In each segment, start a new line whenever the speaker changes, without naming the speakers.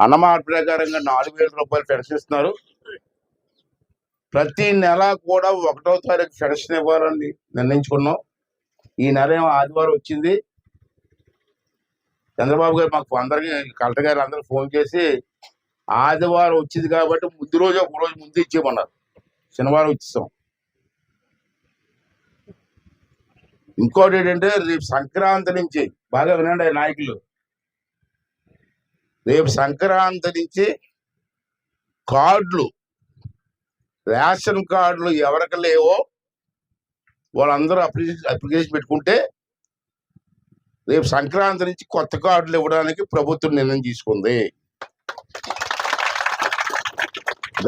అన్నమాట ప్రకారంగా 4,000 రూపాయలు పెన్షన్ ఇస్తున్నారు. ప్రతి నెల కూడా 1వ తారీఖు పెన్షన్ ఇవ్వాలని నిర్ణయించుకున్నాం. ఈ నెల ఏమో ఆదివారం వచ్చింది. చంద్రబాబు గారు మాకు అందరికీ, కలెక్టర్ గారు అందరూ ఫోన్ చేసి ఆదివారం వచ్చింది కాబట్టి ముందు రోజు ఒక రోజు ముందు ఇచ్చేయమన్నారు. శనివారం ఇచ్చేస్తాం. ఇంకోటి ఏంటంటే రేపు సంక్రాంతి నుంచి, బాగా వినండి నాయకులు, రేపు సంక్రాంతి నుంచి కార్డులు, రేషన్ కార్డులు ఎవరికి లేవో వాళ్ళందరూ అప్లికేషన్ పెట్టుకుంటే రేపు సంక్రాంతి నుంచి కొత్త కార్డులు ఇవ్వడానికి ప్రభుత్వం నిర్ణయం తీసుకుంది.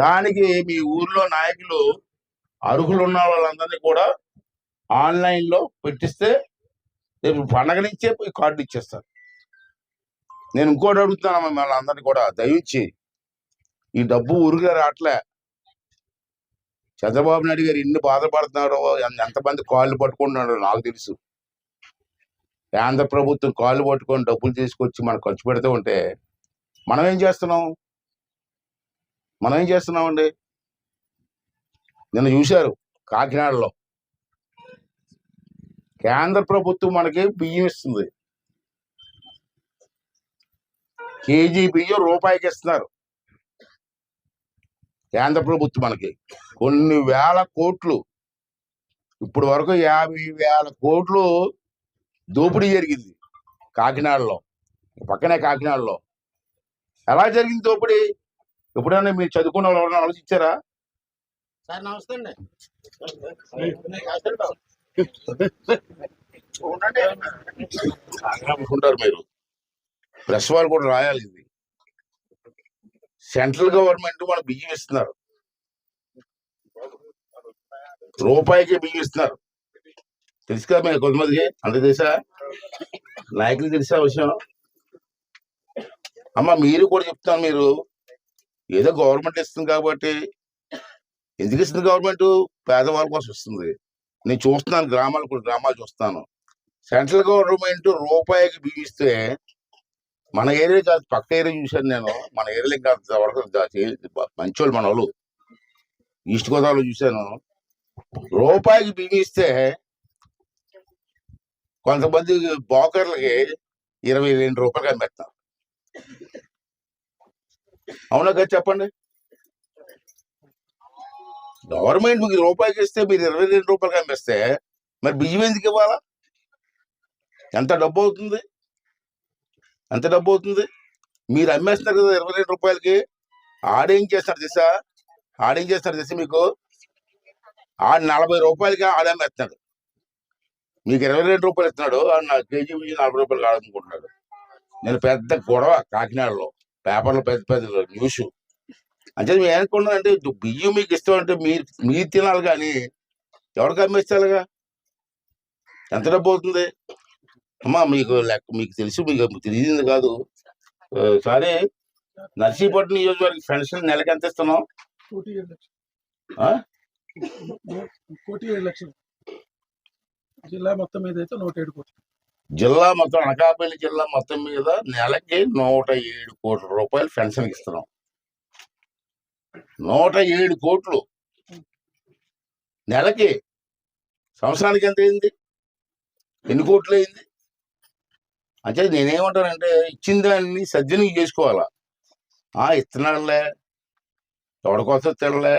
దానికి మీ ఊర్లో నాయకులు అర్హులు ఉన్న వాళ్ళందరినీ కూడా ఆన్లైన్లో పెట్టిస్తే రేపు పండగ నుంచే కార్డు ఇచ్చేస్తారు. నేను ఇంకోటి అడుగుతున్నాను మిమ్మల్ని అందరినీ కూడా, దయచేసి ఈ డబ్బు ఊరిగా రావట్లే. చంద్రబాబు నాయుడు గారు ఎన్ని బాధపడుతున్నాడో, ఎంతమంది కాళ్ళు పట్టుకుంటున్నాడో నాకు తెలుసు. కేంద్ర ప్రభుత్వం కాళ్ళు పట్టుకొని డబ్బులు తీసుకొచ్చి మనకు ఖర్చు పెడుతూ ఉంటే మనం ఏం చేస్తున్నామండి? నిన్న చూశారు కాకినాడలో కేంద్ర ప్రభుత్వం మనకి బియ్యం ఇస్తుంది. కేజీ బియ్యం రూపాయికి ఇస్తున్నారు కేంద్ర ప్రభుత్వం మనకి. కొన్ని వేల కోట్లు, ఇప్పుడు వరకు 50,000 కోట్లు దోపిడీ జరిగింది కాకినాడలో, పక్కనే కాకినాడలో. ఎలా జరిగింది దోపిడీ? ఎప్పుడైనా మీరు చదువుకున్న వాళ్ళు ఎవరైనా ఆలోచించారా?
సార్ నమస్తే అండి.
అనుకుంటారు మీరు, ప్రెస్ వాళ్ళు కూడా రాయాలి. ఇది సెంట్రల్ గవర్నమెంట్ మన బియ్యం ఇస్తున్నారు, రూపాయికి బియ్యం ఇస్తున్నారు. తెలుసు కదా మీరు కొంతమందికి, అంత తెలుసా? నాయకులు తెలుసా విషయం? అమ్మ మీరు కూడా చెప్తాను, మీరు ఏదో గవర్నమెంట్ ఇస్తుంది కాబట్టి. ఎందుకు ఇస్తుంది గవర్నమెంట్? పేదవాళ్ళ కోసం ఇస్తుంది. నేను చూస్తున్నాను, గ్రామాలు చూస్తాను. సెంట్రల్ గవర్నమెంట్ రూపాయికి బియ్యం ఇస్తే, మన ఏరియా కాదు పక్క ఏరియా చూశాను నేను, మన ఏరియాలో ఇంకా వరకు మంచోళ్ళు మన వాళ్ళు ఈస్ట్ గోదావరిలో చూశాను. రూపాయికి బియ్యం ఇస్తే కొంతమంది బోకర్లకి 22 రూపాయలు అమ్మేస్తారు. అవునా కదా చెప్పండి? గవర్నమెంట్ మీకు రూపాయికి ఇస్తే మీరు 22 రూపాయలకి అమ్మేస్తే మరి బియ్యం ఎందుకు ఇవ్వాలా? ఎంత డబ్బు అవుతుంది? మీరు అమ్మేస్తున్నారు కదా 22 రూపాయలకి. ఆడేం చేస్తాడు తెలుసా మీకు? ఆడు 40 రూపాయలకి ఆడమ్మేస్తున్నాడు, మీకు 22 రూపాయలు ఇస్తున్నాడు. నా కేజీ బియ్యం 40 రూపాయలకి ఆడనుకుంటున్నాడు. నేను పెద్ద గొడవ కాకినాడలో, పేపర్లో పెద్ద న్యూస్. అంటే మేము ఏమనుకున్నానంటే, బియ్యం మీకు ఇష్టం అంటే మీరు తినాలి కానీ ఎవరికి అమ్మేస్తారుగా? ఎంత డబ్బు అవుతుంది అమ్మా? మీకు తెలుసు, మీకు తెలియదు కాదు. సరే, నర్సీపట్నం నియోజకవర్గ పెన్షన్ నెలకి ఎంత ఇస్తున్నాం?
1,7 లక్షలు. జిల్లా మొత్తం మీద అయితే 107 కోట్లు.
జిల్లా మొత్తం, అనకాపల్లి జిల్లా మొత్తం మీద నెలకి 107 కోట్ల రూపాయలు పెన్షన్ ఇస్తున్నాం. 107 కోట్లు నెలకి. సంవత్సరానికి ఎంత అయింది? ఎన్ని కోట్లు అయింది? అంటే నేనేమంటానంటే, ఇచ్చిన దాన్ని సద్వినియోగం చేసుకోవాలా. ఇస్తున్నాడులే, ఎవరికోసం తినలే,